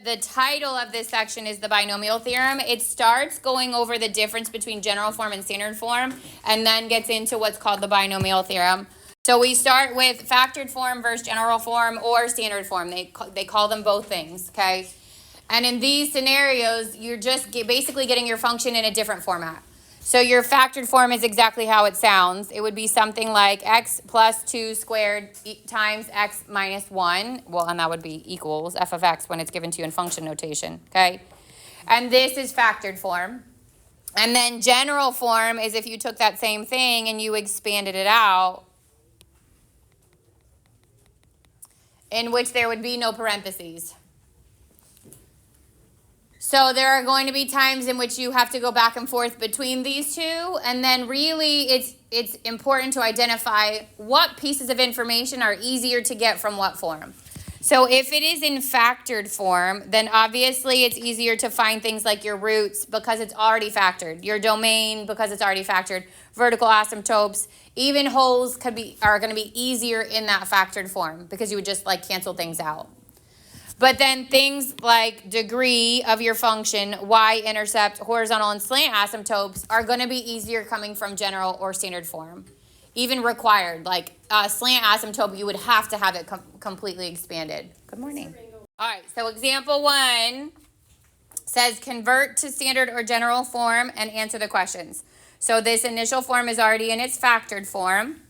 the title of this section is the binomial theorem. It starts going over the difference between general form and standard form, and then gets into what's called the binomial theorem. So we start with factored form versus general form or standard form. They call them both things, okay? And in these scenarios, you're just basically getting your function in a different format. So your factored form is exactly how it sounds. It would be something like x plus 2 squared times x minus 1. Well, and that would be equals f of x when it's given to you in function notation, okay? And this is factored form. And then general form is if you took that same thing and you expanded it out, in which there would be no parentheses. So there are going to be times in which you have to go back and forth between these two, and then really it's important to identify what pieces of information are easier to get from what form. So if it is in factored form, then obviously it's easier to find things like your roots because it's already factored, your domain because it's already factored, vertical asymptotes, even holes are going to be easier in that factored form because you would just like cancel things out. But then things like degree of your function, y-intercept, horizontal and slant asymptotes are going to be easier coming from general or standard form. Even required, like slant asymptote, you would have to have it completely expanded. Good morning. All right, so example 1 says convert to standard or general form and answer the questions. So this initial form is already in its factored form.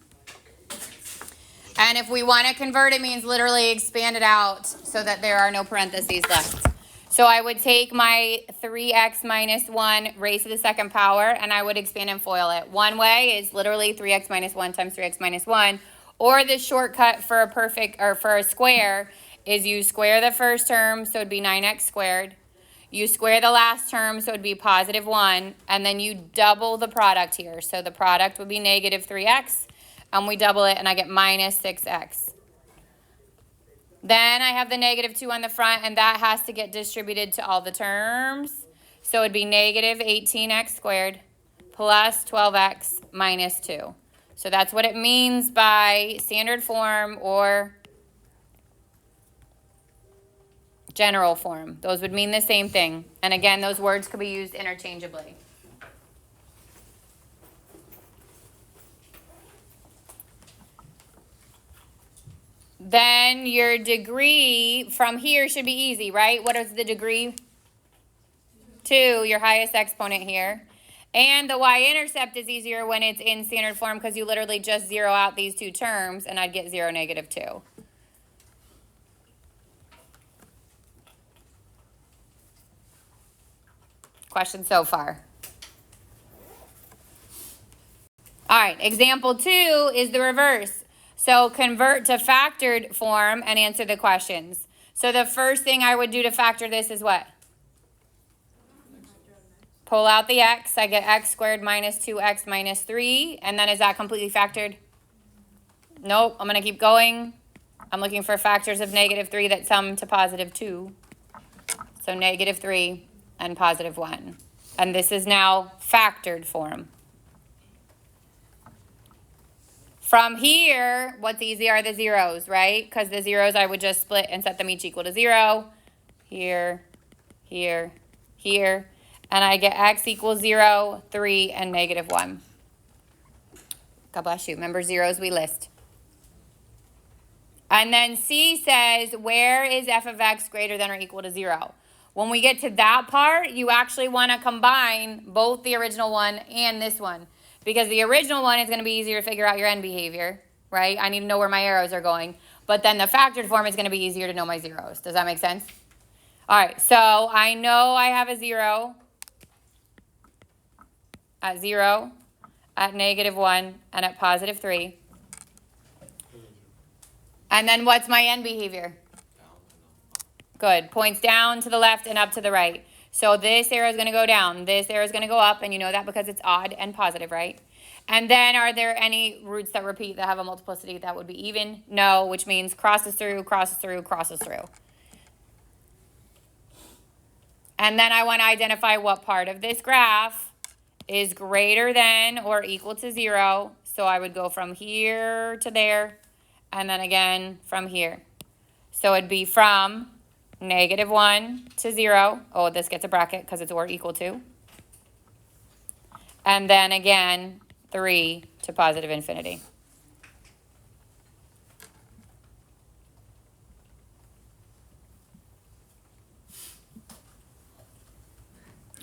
And if we want to convert, it means literally expand it out so that there are no parentheses left. So I would take my 3x minus 1 raised to the second power, and I would expand and FOIL it. One way is literally 3x minus 1 times 3x minus 1. Or the shortcut for a square is you square the first term, so it would be 9x squared. You square the last term, so it would be positive 1. And then you double the product here. So the product would be negative 3x. And we double it, and I get minus 6x. Then I have the negative 2 on the front, and that has to get distributed to all the terms. So it would be negative 18x squared plus 12x minus 2. So that's what it means by standard form or general form. Those would mean the same thing. And again, those words could be used interchangeably. Then your degree from here should be easy, right? What is the degree? 2, your highest exponent here. And the y-intercept is easier when it's in standard form because you literally just zero out these two terms, and I'd get 0, negative 2. Question so far? All right, example 2 is the reverse. So convert to factored form and answer the questions. So the first thing I would do to factor this is what? Pull out the x. I get x squared minus 2x minus 3. And then is that completely factored? Nope. I'm going to keep going. I'm looking for factors of negative 3 that sum to positive 2. So negative 3 and positive 1. And this is now factored form. From here, what's easy are the zeros, right? Because the zeros I would just split and set them each equal to 0. Here, here, here. And I get x equals 0, 3, and negative 1. God bless you. Remember, zeros we list. And then C says, where is f of x greater than or equal to 0? When we get to that part, you actually want to combine both the original one and this one. Because the original one is going to be easier to figure out your end behavior, right? I need to know where my arrows are going. But then the factored form is going to be easier to know my zeros. Does that make sense? All right, so I know I have a 0 at 0, at negative 1, and at positive 3. And then what's my end behavior? Good. Points down to the left and up to the right. So this arrow is going to go down. This arrow is going to go up, and you know that because it's odd and positive, right? And then are there any roots that repeat that have a multiplicity that would be even? No, which means crosses through, crosses through, crosses through. And then I want to identify what part of this graph is greater than or equal to 0. So I would go from here to there, and then again from here. So it'd be from -1 to 0. Oh, this gets a bracket because it's or equal to. And then again, 3 to positive infinity.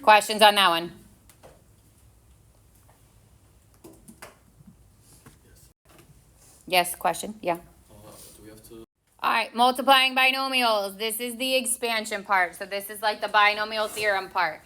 Questions on that one? Yes, question? Yeah. Do we have to? All right, multiplying binomials. This is the expansion part. So this is like the binomial theorem part.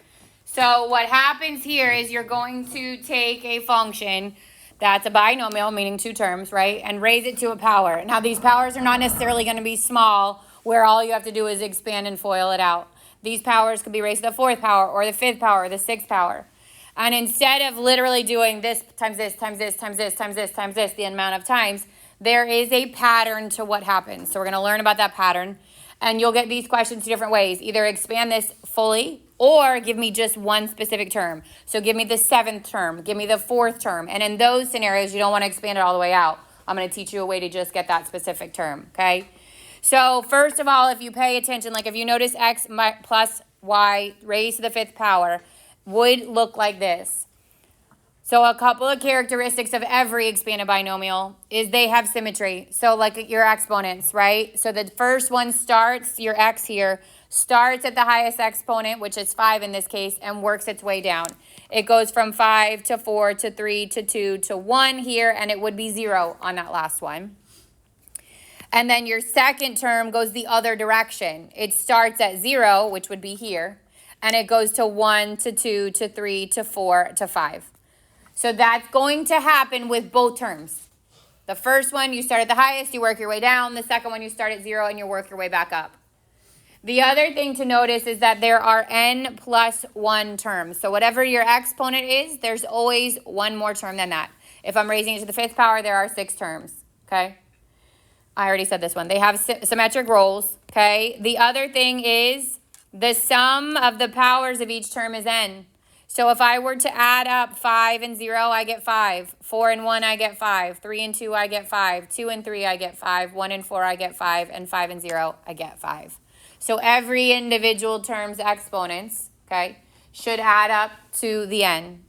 So what happens here is you're going to take a function that's a binomial, meaning two terms, right? And raise it to a power. Now these powers are not necessarily going to be small, where all you have to do is expand and FOIL it out. These powers could be raised to the fourth power or the fifth power or the sixth power. And instead of literally doing this times this times this times this times this times this the amount of times, there is a pattern to what happens. So we're going to learn about that pattern. And you'll get these questions two different ways. Either expand this fully or give me just one specific term. So give me the seventh term. Give me the fourth term. And in those scenarios, you don't want to expand it all the way out. I'm going to teach you a way to just get that specific term, okay? So first of all, if you pay attention, like if you notice x plus y raised to the fifth power would look like this. So a couple of characteristics of every expanded binomial is they have symmetry. So like your exponents, right? So the first one starts, your x here, starts at the highest exponent, which is 5 in this case, and works its way down. It goes from 5 to 4 to 3 to 2 to 1 here, and it would be 0 on that last one. And then your second term goes the other direction. It starts at 0, which would be here, and it goes to 1 to 2 to 3 to 4 to 5. So that's going to happen with both terms. The first one, you start at the highest, you work your way down. The second one, you start at 0 and you work your way back up. The other thing to notice is that there are n plus 1 terms. So whatever your exponent is, there's always one more term than that. If I'm raising it to the fifth power, there are 6 terms, okay? I already said this one. They have symmetric roles, okay? The other thing is the sum of the powers of each term is n. So if I were to add up 5 and 0, I get 5. 4 and 1, I get 5. 3 and 2, I get 5. 2 and 3, I get 5. 1 and 4, I get 5. And 5 and 0, I get 5. So every individual term's exponents, okay, should add up to the n.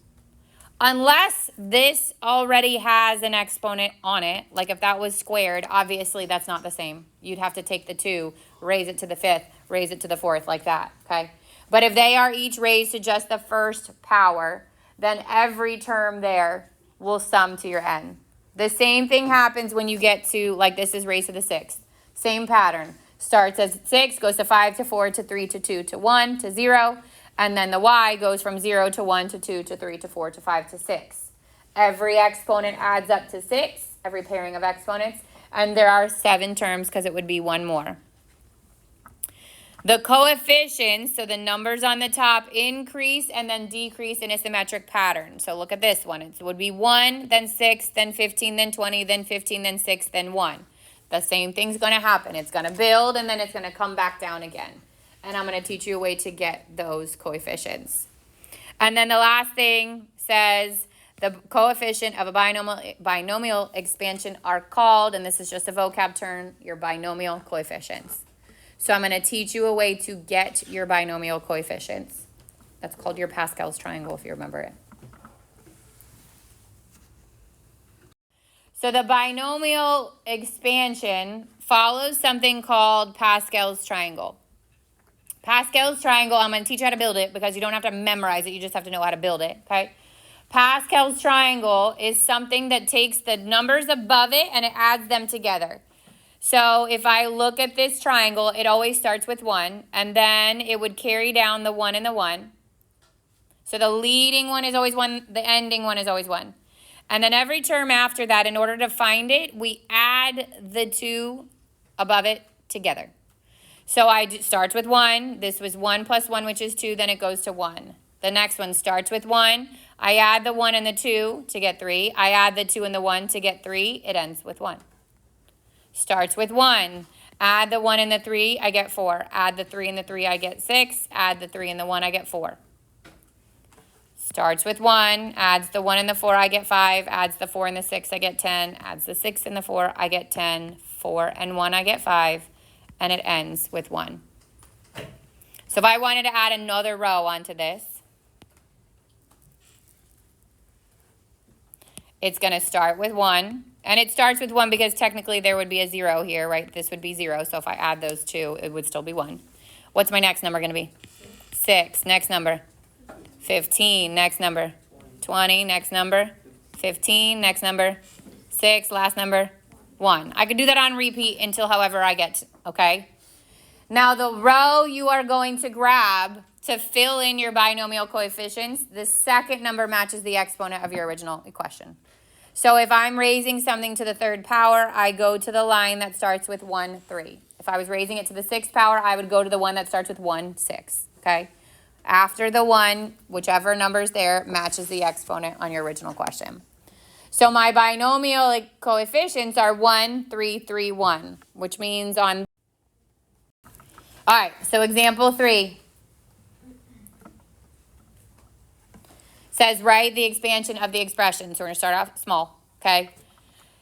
Unless this already has an exponent on it, like if that was squared, obviously that's not the same. You'd have to take the 2, raise it to the fifth, raise it to the fourth, like that, okay? But if they are each raised to just the first power, then every term there will sum to your n. The same thing happens when you get to, like this is raised to the sixth. Same pattern. Starts as 6, goes to 5 to 4 to 3 to 2 to 1 to 0. And then the y goes from 0 to 1 to 2 to 3 to 4 to 5 to 6. Every exponent adds up to 6, every pairing of exponents. And there are 7 terms because it would be one more. The coefficients, so the numbers on the top, increase and then decrease in a symmetric pattern. So look at this one. It would be 1, then 6, then 15, then 20, then 15, then 6, then 1. The same thing's going to happen. It's going to build and then it's going to come back down again. And I'm going to teach you a way to get those coefficients. And then the last thing says the coefficient of a binomial expansion are called, and this is just a vocab term, your binomial coefficients. So I'm going to teach you a way to get your binomial coefficients. That's called your Pascal's triangle, if you remember it. So the binomial expansion follows something called Pascal's triangle. Pascal's triangle, I'm going to teach you how to build it because you don't have to memorize it. You just have to know how to build it, okay? Pascal's triangle is something that takes the numbers above it and it adds them together. So if I look at this triangle, it always starts with 1, and then it would carry down the 1 and the 1. So the leading one is always 1, the ending one is always 1. And then every term after that, in order to find it, we add the 2 above it together. So it starts with 1. This was 1 plus 1, which is 2. Then it goes to 1. The next one starts with 1. I add the 1 and the 2 to get 3. I add the 2 and the 1 to get 3. It ends with 1. Starts with 1. Add the 1 and the 3, I get 4. Add the 3 and the 3, I get 6. Add the 3 and the 1, I get 4. Starts with 1. Adds the 1 and the 4, I get 5. Adds the 4 and the 6, I get 10. Adds the 6 and the 4, I get 10. 4 and 1, I get 5. And it ends with 1. So if I wanted to add another row onto this, it's going to start with 1. And it starts with 1 because technically there would be a 0 here, right? This would be 0. So if I add those two, it would still be 1. What's my next number going to be? 6. Next number. 15. Next number. 20. Next number. 15. Next number. 6. Last number. 1. I could do that on repeat until however I get, okay? Now the row you are going to grab to fill in your binomial coefficients, the second number matches the exponent of your original equation. So if I'm raising something to the 3rd power, I go to the line that starts with 1, 3. If I was raising it to the 6th power, I would go to the one that starts with 1, 6, okay? After the 1, whichever number's there, matches the exponent on your original question. So my binomial coefficients are 1, 3, 3, 1, which means on... All right, so example 3. Says write the expansion of the expression. So we're going to start off small, okay?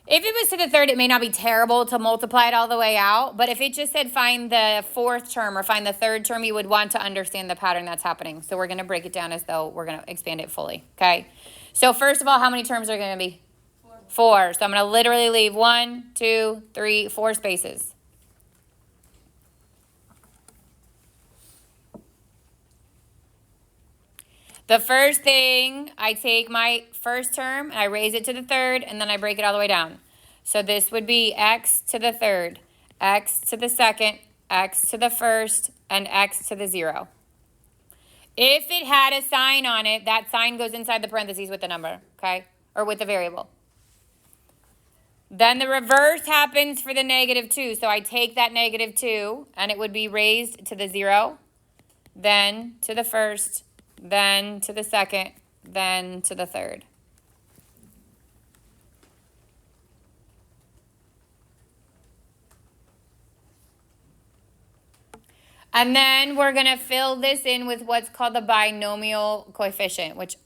If it was to the 3rd, it may not be terrible to multiply it all the way out. But if it just said find the 4th term or find the 3rd term, you would want to understand the pattern that's happening. So we're going to break it down as though we're going to expand it fully, okay? So first of all, how many terms are going to be? 4. So I'm going to literally leave 1, 2, 3, 4 spaces. The first thing, I take my first term and I raise it to the 3rd and then I break it all the way down. So this would be x to the 3rd, x to the 2nd, x to the 1st, and x to the 0. If it had a sign on it, that sign goes inside the parentheses with the number, okay? Or with the variable. Then the reverse happens for the -2. So I take that -2 and it would be raised to the 0, then to the 1st, then to the 2nd, then to the 3rd. And then we're going to fill this in with what's called the binomial coefficient, which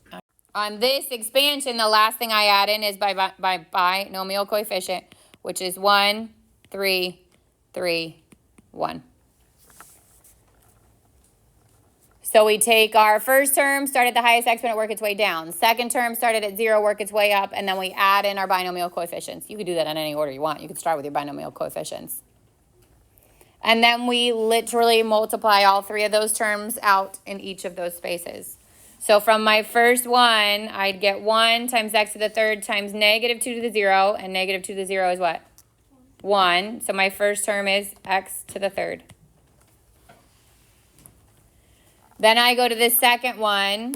on this expansion, the last thing I add in is by binomial coefficient, which is 1, 3, 3, 1. So we take our first term, start at the highest exponent, work its way down. Second term, started at 0, work its way up, and then we add in our binomial coefficients. You could do that in any order you want. You could start with your binomial coefficients. And then we literally multiply all 3 of those terms out in each of those spaces. So from my first one, I'd get 1 times x to the 3rd times -2 to the 0, and -2 to the 0 is what? 1. So my first term is x to the 3rd. Then I go to the second one,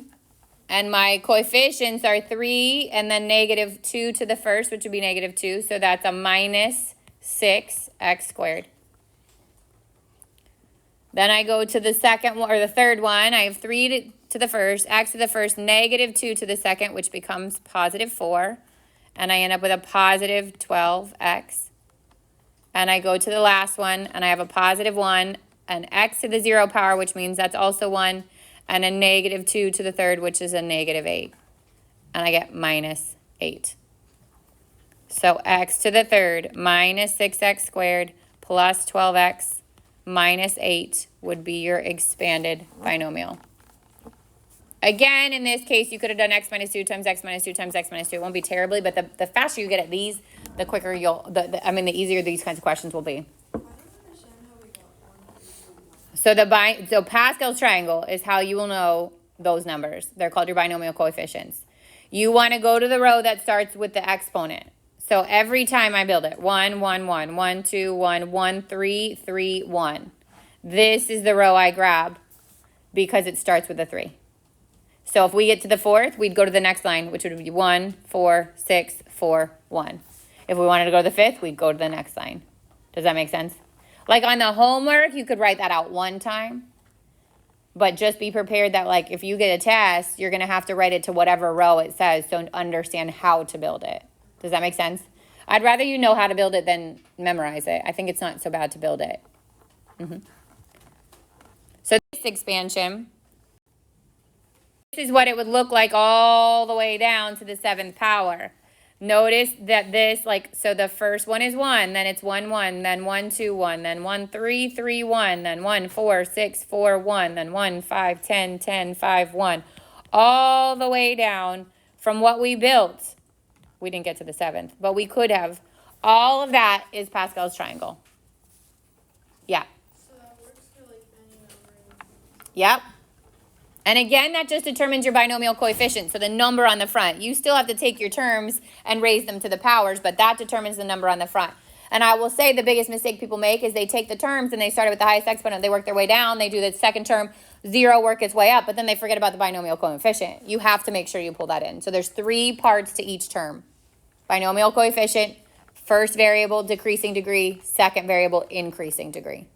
and my coefficients are 3 and then -2 to the 1st, which would be -2. So that's a -6x squared. Then I go to the second one, or the third one. I have 3 to the 1st, x to the 1st, -2 to the 2nd, which becomes +4. And I end up with a +12x. And I go to the last one, and I have a +1, an x to the 0 power, which means that's also 1, and a -2 to the 3rd, which is a -8. And I get -8. So x to the 3rd -6x squared plus 12x -8 would be your expanded binomial. Again, in this case, you could have done x minus 2 times x minus 2 times x minus 2. It won't be terribly, but the faster you get at these, the quicker you'll, the easier these kinds of questions will be. So Pascal's triangle is how you will know those numbers. They're called your binomial coefficients. You want to go to the row that starts with the exponent. So every time I build it, 1, 1, 1, 1, 2, 1, 1, 3, 3, 1. This is the row I grab because it starts with a 3. So if we get to the 4th, we'd go to the next line, which would be 1, 4, 6, 4, 1. If we wanted to go to the 5th, we'd go to the next line. Does that make sense? Like on the homework, you could write that out one time. But just be prepared that like if you get a test, you're going to have to write it to whatever row it says so understand how to build it. Does that make sense? I'd rather you know how to build it than memorize it. I think it's not so bad to build it. So this expansion, this is what it would look like all the way down to the 7th power. Notice that this, like, so the first one is 1, then it's 1, 1, then 1, 2, 1, then 1, 3, 3, 1, then 1, 4, 6, 4, 1, then 1, 5, 10, 10, 5, 1. All the way down from what we built. We didn't get to the 7th, but we could have. All of that is Pascal's triangle. Yeah. So that works for like any number. Yep. And again, that just determines your binomial coefficient, so the number on the front. You still have to take your terms and raise them to the powers, but that determines the number on the front. And I will say the biggest mistake people make is they take the terms and they start with the highest exponent, they work their way down, they do the second term, 0 work its way up, but then they forget about the binomial coefficient. You have to make sure you pull that in. So there's 3 parts to each term. Binomial coefficient, first variable, decreasing degree, second variable, increasing degree.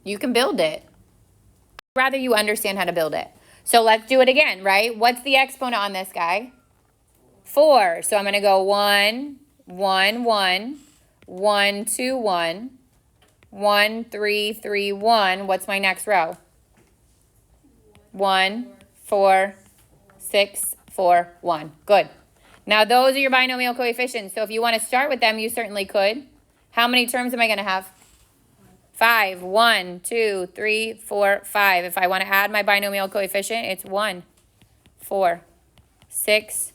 You can build it. I'd rather you understand how to build it. So let's do it again, right? What's the exponent on this guy? 4. So I'm going to go 1, 1, 1, 1, 2, 1, 1, 3, 3, 1. What's my next row? 1, 4, 6, 4, 1. Good. Now those are your binomial coefficients. So if you want to start with them, you certainly could. How many terms am I going to have? 5. 1, 2, 3, 4, 5. If I want to add my binomial coefficient, it's 1, 4, 6,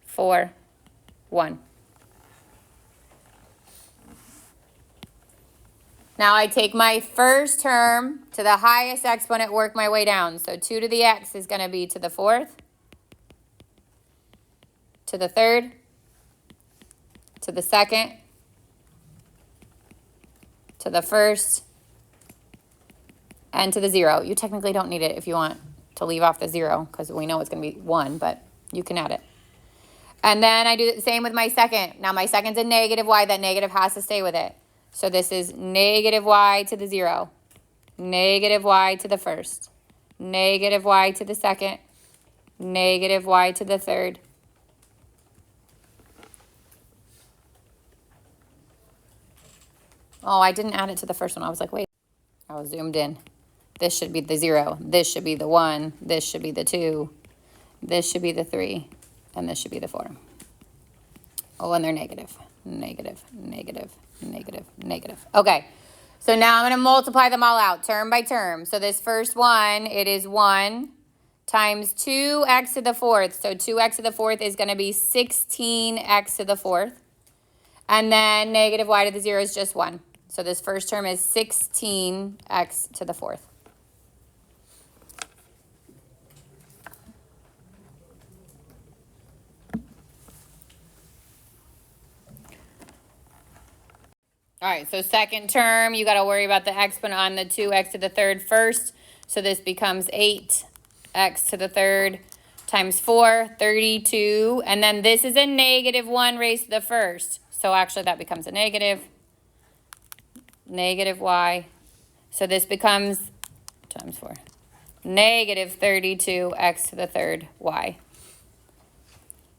4, 1. Now I take my first term to the highest exponent, work my way down. So 2 to the x is going to be to the 4th, to the 3rd, to the 2nd, to the 1st, and to the 0. You technically don't need it if you want to leave off the 0 because we know it's going to be 1, but you can add it. And then I do the same with my second. Now my second's a negative y. That negative has to stay with it. So this is negative y to the 0, negative y to the 1st, negative y to the 2nd, negative y to the 3rd, oh, I didn't add it to the first one. I was like, wait. I was zoomed in. This should be the 0. This should be the 1. This should be the 2. This should be the 3. And this should be the 4. Oh, and they're negative. Negative, negative, negative, negative. Okay. So now I'm going to multiply them all out term by term. So this first one, it is 1 times 2x to the 4th. So 2x to the 4th is going to be 16x to the 4th. And then negative y to the 0 is just 1. So this first term is 16x to the 4th. All right, so second term, you got to worry about the exponent on the 2x to the 3rd first. So this becomes 8x to the 3rd times 4, 32. And then this is a negative 1 raised to the 1st. So actually that becomes a negative y. So this becomes times 4. Negative 32x to the 3rd y.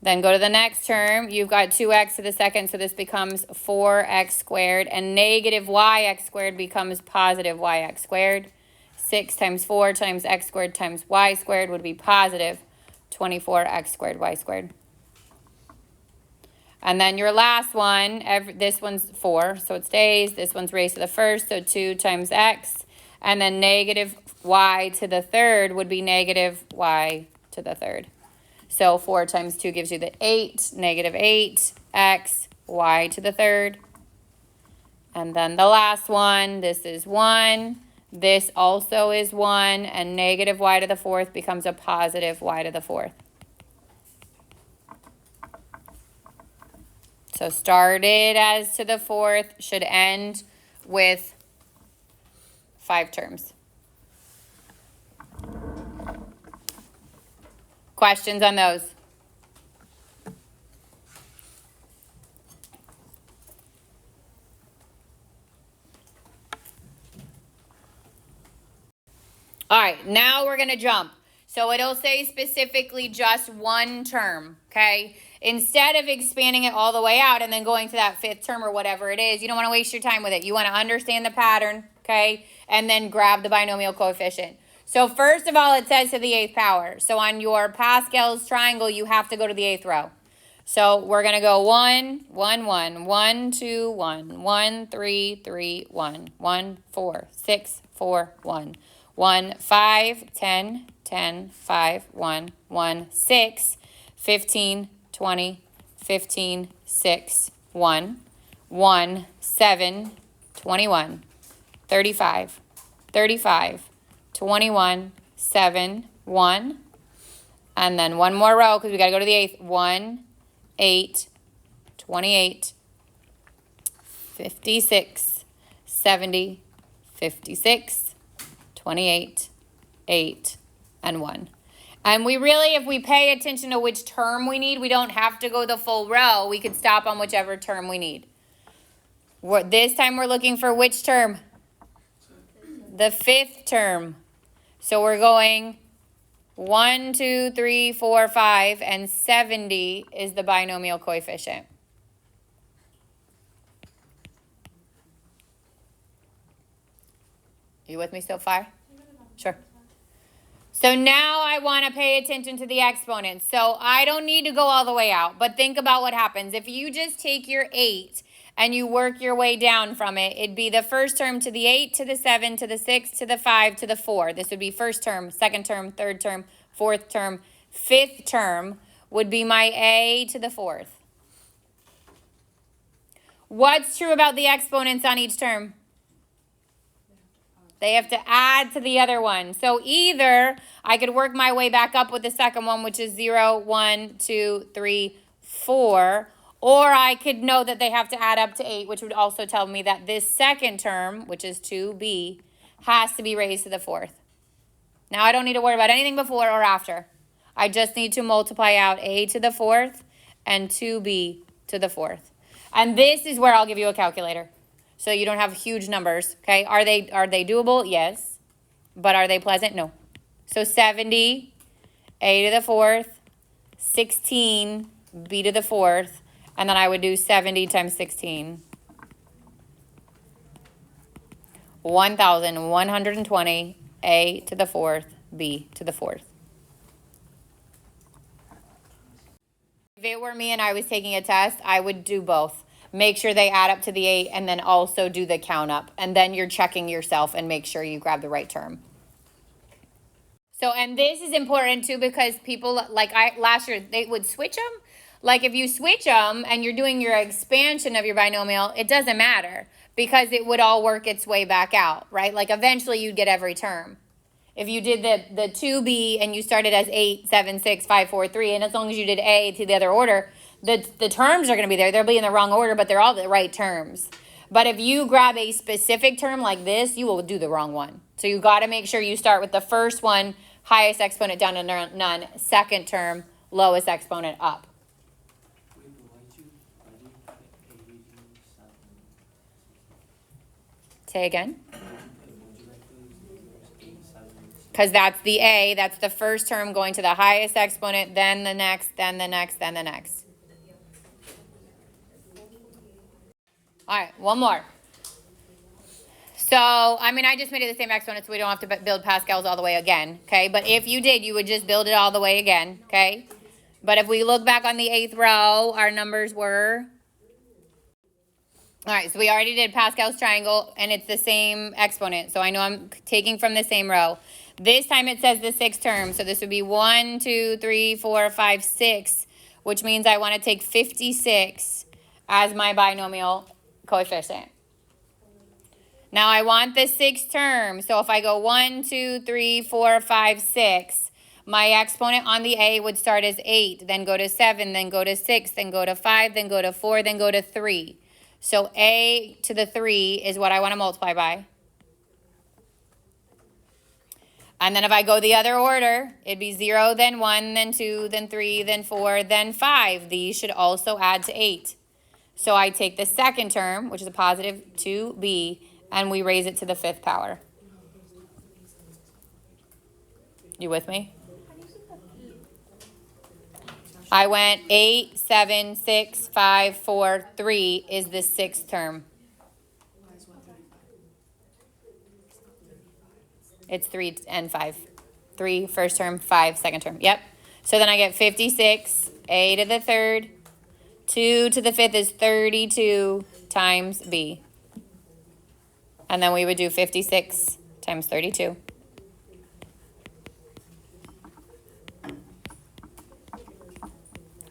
Then go to the next term. You've got 2x to the 2nd, so this becomes 4x squared. And negative yx squared becomes positive yx squared. 6 times 4 times x squared times y squared would be positive 24x squared y squared. And then your last one, this one's 4, so it stays. This one's raised to the 1st, so 2 times x. And then negative y to the 3rd would be negative y to the 3rd. So 4 times 2 gives you the 8, negative 8x, y to the 3rd. And then the last one, this is 1. This also is 1, and negative y to the 4th becomes a positive y to the 4th. So started as to the 4th, should end with 5 terms. Questions on those? All right, now we're going to jump. So it'll say specifically just one term, okay? Instead of expanding it all the way out and then going to that 5th term or whatever it is, you don't want to waste your time with it. You want to understand the pattern, okay? And then grab the binomial coefficient. So first of all, it says to the 8th power. So on your Pascal's triangle, you have to go to the 8th row. So we're going to go 1, 1, 1, 1, 2, 1, 1, 3, 3, 1, 1, 4, 6, 4, 1, 1, 5, 10, 10, 5, 1, 1, 6, 15, 20, 15, 6, 1, 1, 7, 21, 35, 35, 21, 7, 1, and then one more row because we got to go to the 8th. 1, 8, 28, 56, 70, 56, 28, 8, and 1. And we really, if we pay attention to which term we need, we don't have to go the full row. We could stop on whichever term we need. This time we're looking for which term? The 5th term. So we're going 1, 2, 3, 4, 5, and 70 is the binomial coefficient. You with me so far? Sure. So now I want to pay attention to the exponents. So I don't need to go all the way out, but think about what happens. If you just take your 8 and you work your way down from it, it'd be the first term to the 8, to the 7, to the 6, to the 5, to the 4. This would be first term, second term, third term, fourth term. 5th term would be my A to the 4th. What's true about the exponents on each term? They have to add to the other one. So either I could work my way back up with the second one, which is 0, 1, 2, 3, 4. Or I could know that they have to add up to 8, which would also tell me that this second term, which is 2b, has to be raised to the 4th. Now I don't need to worry about anything before or after. I just need to multiply out a to the 4th and 2b to the 4th. And this is where I'll give you a calculator. So you don't have huge numbers, okay? Are they doable? Yes. But are they pleasant? No. So 70, a to the 4th, 16, b to the 4th, and then I would do 70 times 16. 1,120, a to the 4th, b to the 4th. If it were me and I was taking a test, I would do both. Make sure they add up to the 8 and then also do the count up. And then you're checking yourself and make sure you grab the right term. So, and this is important too because people, like last year, they would switch them. Like if you switch them and you're doing your expansion of your binomial, it doesn't matter because it would all work its way back out, right? Like eventually you'd get every term. If you did the 2b and you started as 8, 7, 6, 5, 4, 3, and as long as you did a to the other order, the terms are going to be there. They'll be in the wrong order, but they're all the right terms. But if you grab a specific term like this, you will do the wrong one. So you got to make sure you start with the first one, highest exponent down to none, second term, lowest exponent up. Say again. Because that's the A, that's the first term going to the highest exponent, then the next, then the next, then the next. All right, one more. So, I mean, I just made it the same exponent so we don't have to build Pascal's all the way again, okay? But if you did, you would just build it all the way again, okay? But if we look back on the 8th row, our numbers were... All right, so we already did Pascal's triangle, and it's the same exponent. So I know I'm taking from the same row. This time it says the 6th term. So this would be 1, 2, 3, 4, 5, 6, which means I want to take 56 as my binomial coefficient. Now I want the 6th term. So if I go 1, 2, 3, 4, 5, 6, my exponent on the A would start as 8, then go to 7, then go to 6, then go to 5, then go to 4, then go to 3. So A to the 3 is what I want to multiply by. And then if I go the other order, it'd be 0, then 1, then 2, then 3, then 4, then 5. These should also add to 8. So I take the second term, which is a positive 2b, and we raise it to the 5th power. You with me? I went 8, 7, 6, 5, 4, 3 is the 6th term. It's 3 and 5. 3 first term, 5 second term. Yep. So then I get 56, a to the third. 2 to the fifth is 32 times b. And then we would do 56 times 32.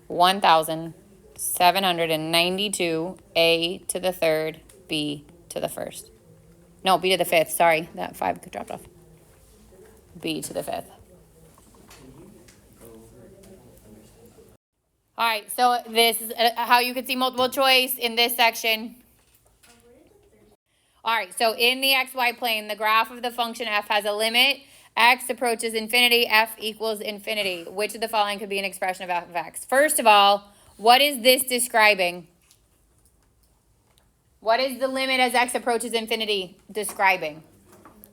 $1,792 a to the third, b to the first. No, b to the fifth. Sorry, that 5 dropped off. B to the fifth. All right, so this is how you could see multiple choice in this section. All right, so in the xy plane, the graph of the function f has a limit. X approaches infinity, f equals infinity. Which of the following could be an expression of f of x? First of all, what is this describing? What is the limit as x approaches infinity describing?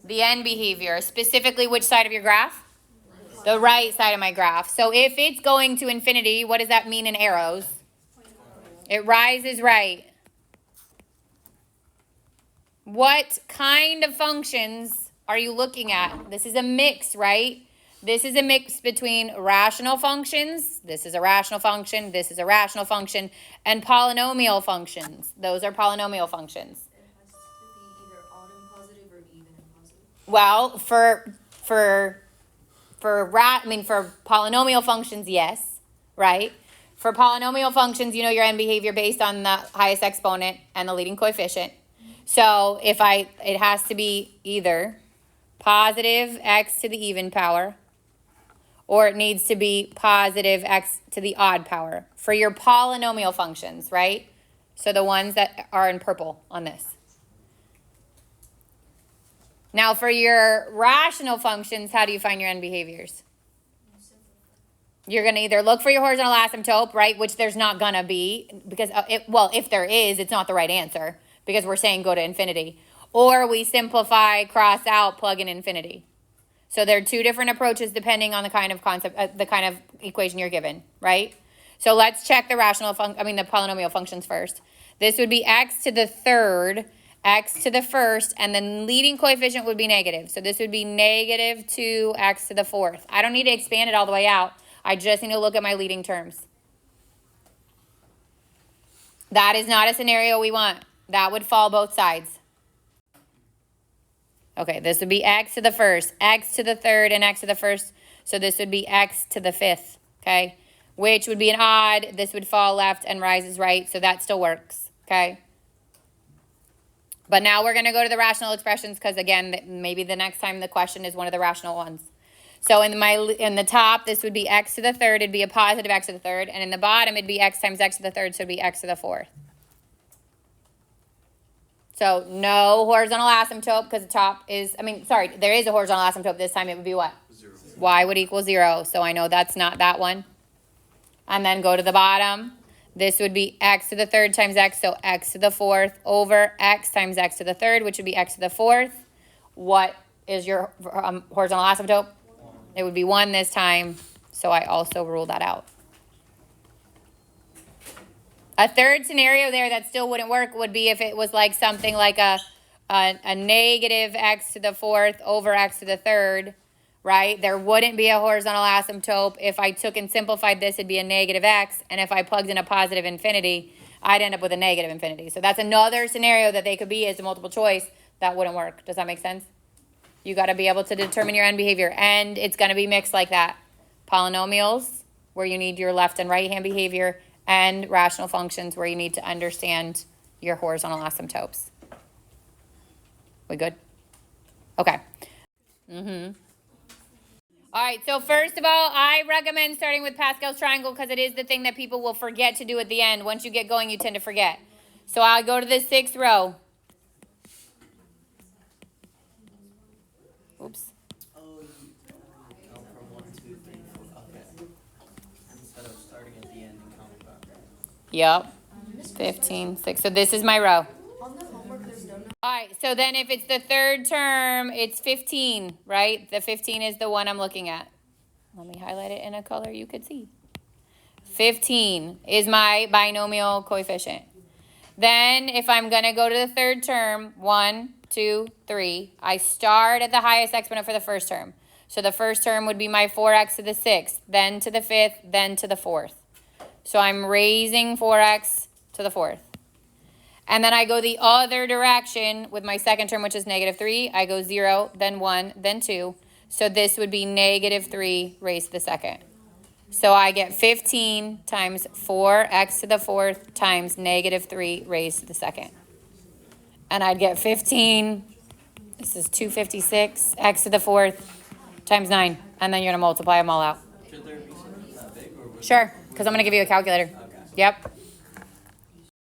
The end behavior. Specifically, which side of your graph? The right side of my graph. So if it's going to infinity, what does that mean in arrows? It rises right. What kind of functions are you looking at? This is a mix, right? This is a mix between rational functions. This is a rational function. This is a rational function. And polynomial functions. Those are polynomial functions. It has to be either odd and positive or even and positive. Well, for polynomial functions, yes, right? For polynomial functions, you know your end behavior based on the highest exponent and the leading coefficient. So it has to be either positive x to the even power, or it needs to be positive x to the odd power for your polynomial functions, right? So the ones that are in purple on this. Now for your rational functions, how do you find your end behaviors? You're going to either look for your horizontal asymptote, right, which there's not going to be, because, if there is, it's not the right answer, because we're saying go to infinity. Or we simplify, cross out, plug in infinity. So there are two different approaches depending on the kind of concept, the kind of equation you're given, right? So let's check the the polynomial functions first. This would be x to the third, x to the first, and the leading coefficient would be negative. So this would be negative 2x to the fourth. I don't need to expand it all the way out. I just need to look at my leading terms. That is not a scenario we want. That would fall both sides. Okay, this would be x to the first, x to the third, and x to the first. So this would be x to the fifth, okay? Which would be an odd. This would fall left and rises right, so that still works, okay? But now we're going to go to the rational expressions because, again, maybe the next time the question is one of the rational ones. So in the top, this would be x to the third. It'd be a positive x to the third. And in the bottom, it'd be x times x to the third, so it'd be x to the fourth. So no horizontal asymptote because the top is, there is a horizontal asymptote. This time it would be what? 0. Y would equal 0. So I know that's not that one. And then go to the bottom. This would be x to the third times x, so x to the fourth over x times x to the third, which would be x to the fourth. What is your horizontal asymptote? 1. It would be 1 this time, so I also rule that out. A third scenario there that still wouldn't work would be if it was like something like a negative x to the fourth over x to the third, right? There wouldn't be a horizontal asymptote. If I took and simplified this, it'd be a negative x. And if I plugged in a positive infinity, I'd end up with a negative infinity. So that's another scenario that they could be as a multiple choice that wouldn't work. Does that make sense? You got to be able to determine your end behavior. And it's going to be mixed like that. Polynomials, where you need your left and right hand behavior, and rational functions, where you need to understand your horizontal asymptotes. We good? Okay. All right, so first of all, I recommend starting with Pascal's triangle because it is the thing that people will forget to do at the end. Once you get going, you tend to forget. So I'll go to the 6th row. Oops. Oh, count from 1, 2, 3, 4. Okay. Instead of starting at the end and counting back. Yep. 15, 6. So this is my row. On the homework, there's no number. All right, so then if it's the third term, it's 15, right? The 15 is the one I'm looking at. Let me highlight it in a color you could see. 15 is my binomial coefficient. Then if I'm going to go to the third term, 1, 2, 3, I start at the highest exponent for the first term. So the first term would be my 4x to the 6th, then to the 5th, then to the 4th. So I'm raising 4x to the 4th. And then I go the other direction with my second term, which is negative 3. I go 0, then 1, then 2. So this would be negative 3 raised to the second. So I get 15 times 4x to the 4th times negative 3 raised to the second. And I'd get 15, this is 256, x to the 4th times 9. And then you're going to multiply them all out. Should there be something that big or would Sure, because I'm going to give you a calculator. Okay. Yep.